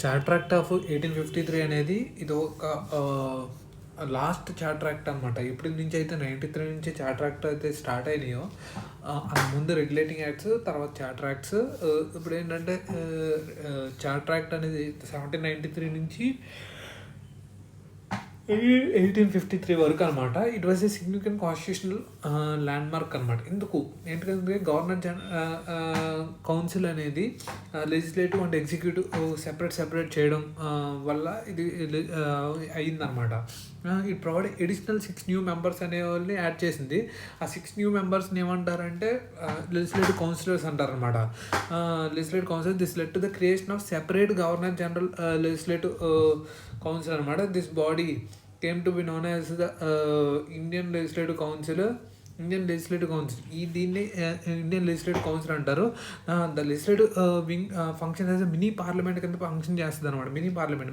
Charter act of 1853 అనేది ఇది ఒక లాస్ట్ చార్టర్ యాక్ట్ అనమాట. ఇప్పటి నుంచి అయితే 93 నుంచి చార్టర్ యాక్ట్ అయితే స్టార్ట్ అయినాయో అంత ముందు రెగ్యులేటింగ్ యాక్ట్స్, తర్వాత చార్టర్ యాక్ట్స్. ఇప్పుడు ఏంటంటే చార్టర్ యాక్ట్ అనేది 1793 నుంచి 1853 వరకు అనమాట. It was a significant constitutional landmark అనమాట. ఎందుకు ఏంటంటే గవర్నర్ కౌన్సిల్ అనేది లెజిస్లేటివ్ అండ్ ఎగ్జిక్యూటివ్ సెపరేట్ చేయడం వల్ల ఇది అయిందనమాట. It provide additional 6 new members అనే వాళ్ళని యాడ్ చేసింది. ఆ 6 న్యూ మెంబర్స్ని ఏమంటారంటే లెజిస్లేటివ్ కౌన్సిలర్స్ అంటారనమాట. Legislative council this led to the creation of separate governor general legislative council అనమాట. This body came to be known as the Indian legislative council. దీన్ని Indian legislative council అంటారు. The legislative wing function as mini parliament కింద function చేస్తుంది అనమాట. Mini parliament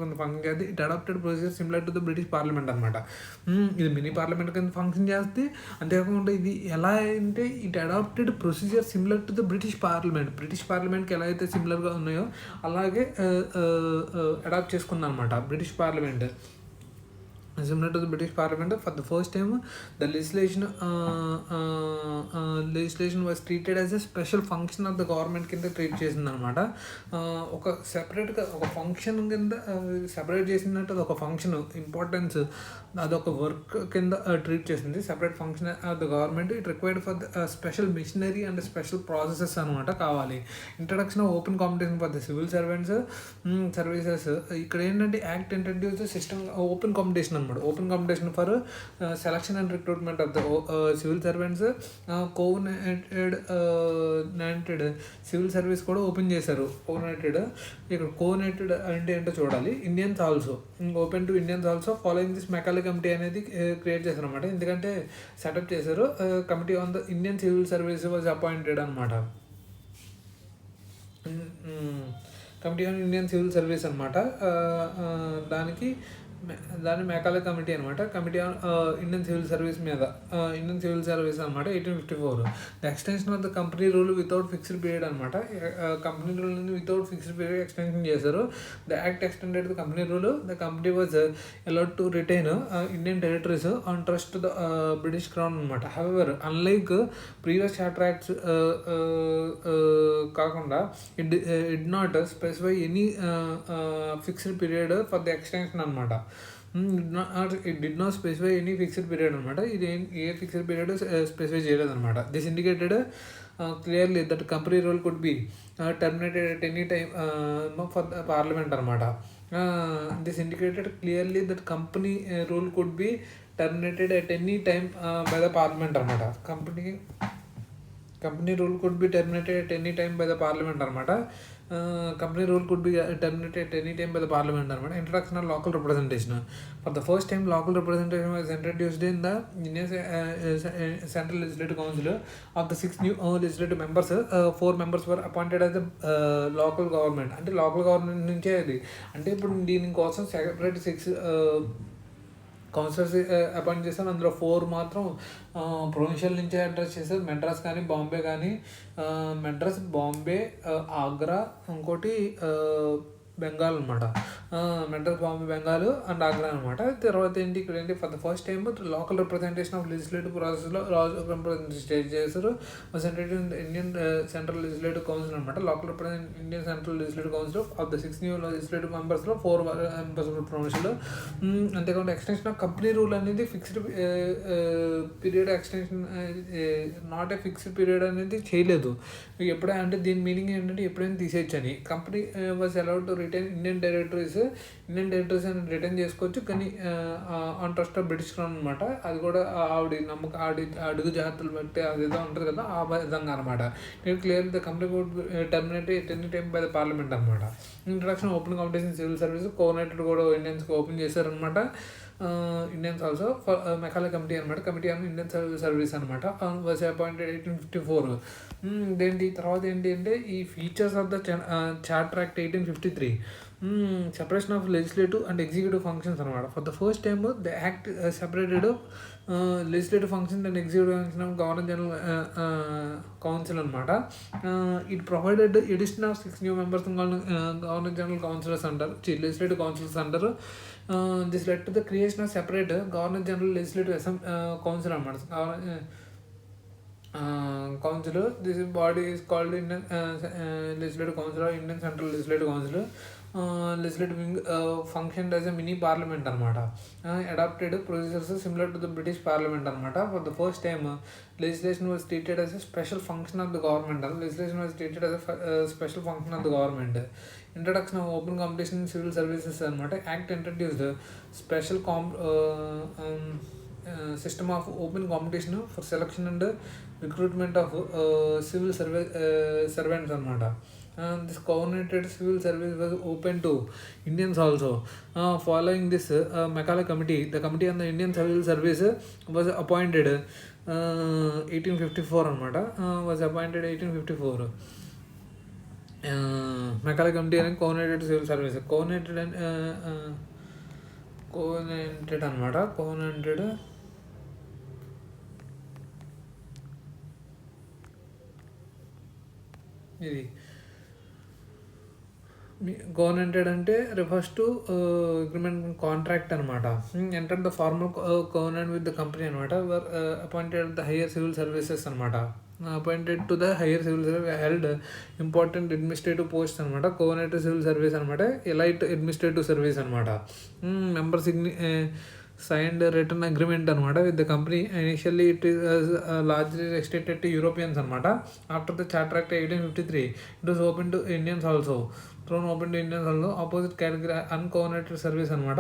కింద function చేస్తే it adapted procedure similar to the British parliament అనమాట. ఇది mini parliament కింద ఫంక్షన్ చేస్తే, అంతేకాకుండా ఇది ఎలా అంటే it adapted procedure similar to the British పార్లమెంట్కి ఎలా అయితే సిమిలర్గా ఉన్నాయో అలాగే అడాప్ట్ చేసుకుంది అనమాట British parliament. Similar to the British Parliament, for the first time, the legislation was treated as a special function of the government కింద ట్రీట్ చేసింది అనమాట. ఒక సెపరేట్గా ఒక ఫంక్షన్ కింద సెపరేట్ చేసినట్టు అది ఒక ఫంక్షన్ ఇంపార్టెన్స్, అదొక వర్క్ కింద ట్రీట్ చేసింది. Separate function of the government. It required for the special machinery and special processes అనమాట కావాలి. Introduction of open competition for the civil services. ఇక్కడ ఏంటంటే act introduce system open competition అనమాట. Open competition for selection and recruitment of the civil servants. Coordinated civil service కూడా open చేశారు. ఇక్కడ coordinated అంటే ఏంటో చూడాలి. Indians also open to Indians also following this Macaulay committee అనేది క్రియేట్ చేశారు అనమాట. ఎందుకంటే సెటప్ చేశారు. Committee on the Indian civil service was appointed అనమాట. Committee on Indian civil service అనమాట. దాని మెకాలే కమిటీ అనమాట. Committee on Indian civil service మీద ఇండియన్ సివిల్ సర్వీస్ అనమాట. 1854 the extension of the company rule without fixed period అనమాట. Company rule without fixed period extension చేశారు. The act extended the company rule. The company was allowed to retain Indian territories on trust the British crown అనమాట. However unlike previous charter acts కాకుండా it not specify any fixed period for the extension అనమాట. It did not specify any fixed period అనమాట. ఇది ఏ fixed period specify చేయలేదు అనమాట. This indicated clearly that company rule could be terminated at any time for the parliament అనమాట. This indicated clearly that company rule could be terminated at any time by the parliament అనమాట. Company rule could be terminated at any time by the parliament అనమాట. Company rule could be terminated at any time by the parliament అనమాట. Introduction of local representation. For the first time local representation was introduced in the Indian central legislative council. Of the 6 new legislative members, 4 members were appointed as the local government. అంటే local government నుంచే అది. అంటే ఇప్పుడు దీనికోసం separate 6 counsellors appoint చేశారు. అందులో 4 మాత్రం provincial నుంచే అడ్రస్ చేశారు. మెడ్రాస్ కానీ బాంబే కానీ, మెడ్రాస్, బాంబే, ఆగ్రా, ఇంకోటి బెంగాల్ అనమాట. మెడ్రాస్, బాంబే, బెంగాల్ అండ్ ఆగ్రా అనమాట. తర్వాత ఏంటి ఇక్కడ ఏంటి for the first time local representation of legislative ప్రాసెస్లో రిప్రజెంటేషన్ చేశారు. ఇండియన్ సెంట్రల్ లెజిస్లేటివ్ కౌన్సిల్ అనమాట. Local Indian central legislative council of the 6 new legislative మెంబర్స్లో 4 మెంబర్స్ ప్రొవిన్షియల్. అంతేకాకుండా ఎక్స్టెన్షన్ ఆఫ్ కంపెనీ రూల్ అనేది fixed period extension, not a fixed period అనేది చేయలేదు. ఎప్పుడైనా అంటే దీని మీనింగ్ ఏంటంటే ఎప్పుడైనా తీసేయచ్చని. Company was allowed to retain Indian territories అని రిటైన్ చేసుకోవచ్చు, కానీ on trust of British crown అనమాట. అది కూడా అడుగు జాగ్రత్తలు బట్టి అదేదో ఉంటుంది కదా, ఆ విధంగా అనమాట. Clear the company would terminate at any time by the parliament అనమాట. Introduction open competition civil service. Coordinated కూడా ఇండియన్స్కి ఓపెన్ చేశారనమాట. ఇండియన్స్ ఆల్సో మెకాలే కమిటీ అనమాట. కమిటీ ఆన్ ఇండియన్ సర్వీస్ అనమాట. Was appointed 1854. తర్వాత ఏంటి అంటే ఈ features of the charter act 1853. separation of legislative and executive functions అనమాట. For the first time the act separated legislative functions and executive function of governor general council అనమాట. It provided addition of 6 new members in governor general councils under legislative councils under. This led to the creation of separate governor general legislative council అనమాట. Council. This body is called Indian Legislative Council or Indian Central Legislative Council. Legislative wing functioned as a mini parliament అనమాట. Adopted procedures similar to the British Parliament అనమాట. For the first time legislation was treated as a special function of the government. Legislation was treated as a special function of the government. Introduction of open competition in civil services అనమాట. Act introduced special system of open competition for selection and recruitment of civil servants అనమాట. This coordinated civil service was open to Indians also. Following this Macaulay Committee, the Committee on the Indian Civil Service was appointed 1854 అనమాట. Was appointed 1854. Macaulay Committee and coordinated civil service. Coordinated అనమాట. Coordinated ఇది coordinated అంటే refers to agreement contract అనమాట. Enter the formal coordinate with the company అనమాట. Were appointed the higher civil services అనమాట. Appointed to the higher civil service held important administrative post అనమాట. Coordinator civil service అనమాట. Elite administrative service అనమాట. Member signed a written agreement అనమాట with the company. Initially it is largely restricted to Europeans అనమాట. After the Charter Act 1853 it was open to Indians also. Thrown open to Indians also. Opposite category uncoordinated service అనమాట.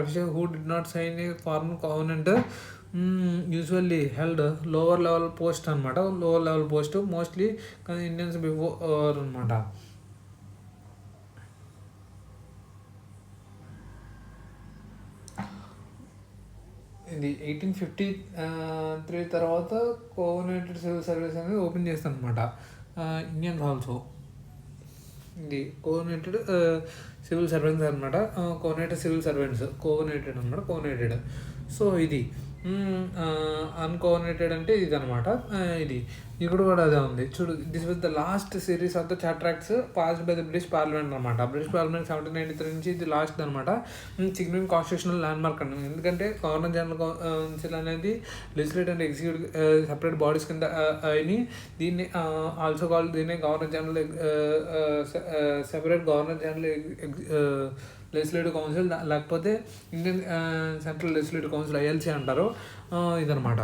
Officials who did not sign a formal covenant usually held lower level post అనమాట. Lower level post mostly Indians before అనమాట. ఇది 1853 తర్వాత coordinated civil service అనేది open చేస్తాను అనమాట. Indians also ఇది coordinated civil servants అనమాట. కోఆర్డినేటెడ్ సివిల్ సర్వెంట్స్ కోఆర్డినేటెడ్ అనమాట. కోఆర్డినేటెడ్. సో ఇది అన్కోఆర్డినేటెడ్ అంటే ఇది అనమాట. ఇది ఇక్కడ కూడా అదే ఉంది చూడు. This was the last series of the charter acts passed by the British parliament అనమాట. బ్రిటిష్ పార్లమెంట్ 1793 నుంచి ఇది లాస్ట్ అనమాట. సిగ్నిఫికెంట్ కాన్స్టిట్యూషనల్ ల్యాండ్ మార్క్ అండి. ఎందుకంటే గవర్నర్ జనరల్ కౌన్సిల్ అనేది legislative and executive separate bodies కింద అయినాయి. దీన్ని ఆల్సో కాల్ దీన్ని governor general separate governor general legislative council లేకపోతే Indian central legislative council ILC అంటారు. ఇదనమాట.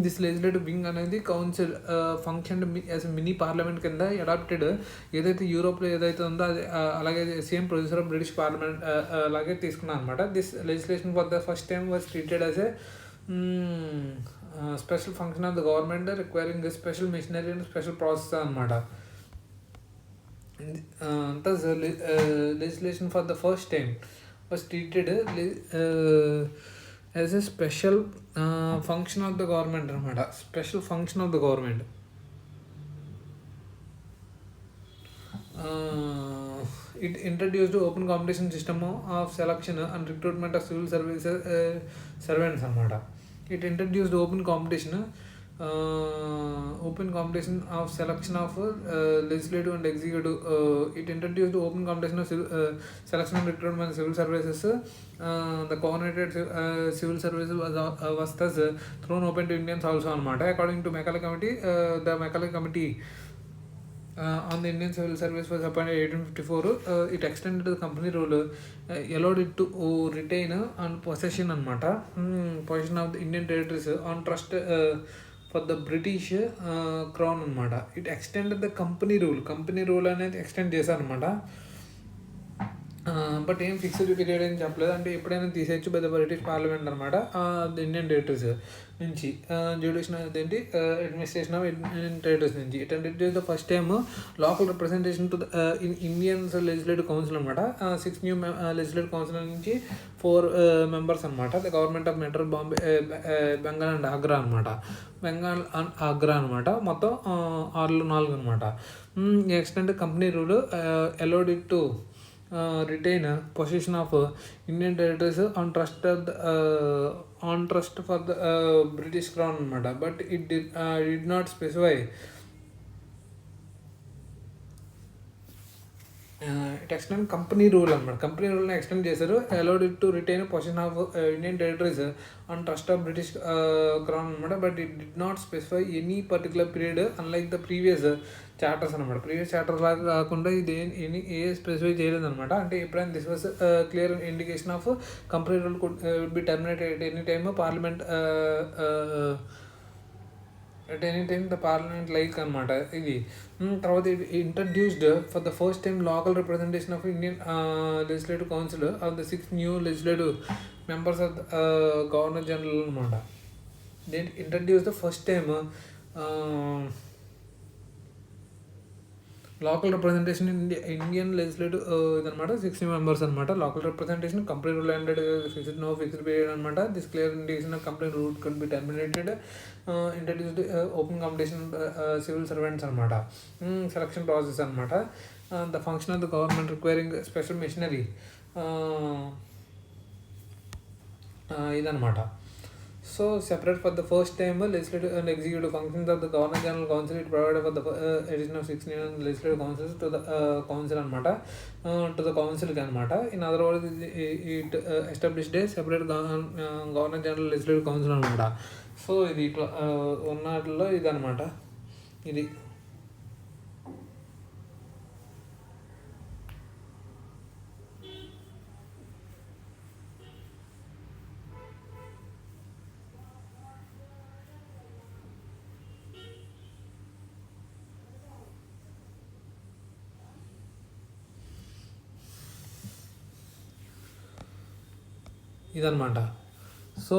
దిస్ లెజిస్లేటివ్ వింగ్ అనేది council function as mini parliament కింద అడాప్టెడ్. ఏదైతే యూరోప్లో ఏదైతే ఉందో అది అలాగే same procedure of British parliament అలాగే తీసుకున్నాను అనమాట. This legislation for the first time was treated as a special function of the government requiring special machinery and special process అనమాట. Thus legislation for the first time was treated as a special function of the government అనమాట. Special function of the government. It introduced open competition system of selection and recruitment of civil services servants అనమాట. It introduced open competition of selection of legislative and executive. It introduced open competition of selection and recruitment of civil services. The coordinated civil services was thus thrown open to Indians also అనమాట. According to Macaulay Committee, the Macaulay Committee on the Indian Civil Service was appointed 1854. It extended the company rule, allowed it to retain and possession అనమాట. Possession of the Indian territories on trust for the British crown అనమాట. It extended the company rule అనేది extend చేశారు అనమాట. But ఏం fixed period ఏం చెప్పలేదు. అంటే ఎప్పుడైనా తీసేయచ్చు బై ద బ్రిటిష్ పార్లమెంట్ అనమాట. ఇండియన్ టెరిటరీస్ నుంచి జ్యుడిషియల్ అదేంటి అడ్మినిస్ట్రేషన్ ఆఫ్ ఇండియన్ టెరిటరీస్ నుంచి. It introduce the first time local representation to the Indians legislative council అనమాట. 6 న్యూ లెజిస్లేటివ్ కౌన్సిల్ నుంచి 4 members అనమాట. The government of mitral Bombay Bengal and Agra అనమాట. Bengal and Agra అనమాట. మొత్తం 4 అనమాట. Extend company rule allowed it to retain possession of Indian territories on trust for the British Crown అనమాట. But it did not specify. It extend company rule అనమాట. Company రూల్ని extend చేశారు. Allowed it to retain position of Indian territories on trust of British crown అనమాట. But it did not specify any particular period unlike the previous charters అనమాట. Previous charters లాగా కాకుండా ఇది ఏ specify చేయలేదు అనమాట. అంటే ఎప్పుడైనా this was clear indication of company rule could be terminated at any time parliament at any time the parliament like అనమాట ఇది. తర్వాత introduced for the first time local representation of Indian legislative council of the 6 new legislative members of governor general అనమాట. They introduce the first time local representation Indian legislative ఇదనమాట. 6 members అనమాట. Local representation company rule ended fixed period అనమాట. This clear indication company rule could be terminated. Introduced open competition civil servants అనమాట. Selection process అనమాట. The function of the government requiring special machinery ఇదనమాట. So separate for the first time legislative and executive functions of the Governor General Council. It provided for the addition of 6 new legislative councils to the council anamata, to the council anamata. In other words, it established a separate Governor General Legislative Council anamata. So ఇది ఇట్లా ఉన్నట్లో ఇది అనమాట. ఇది ఇదనమాట. So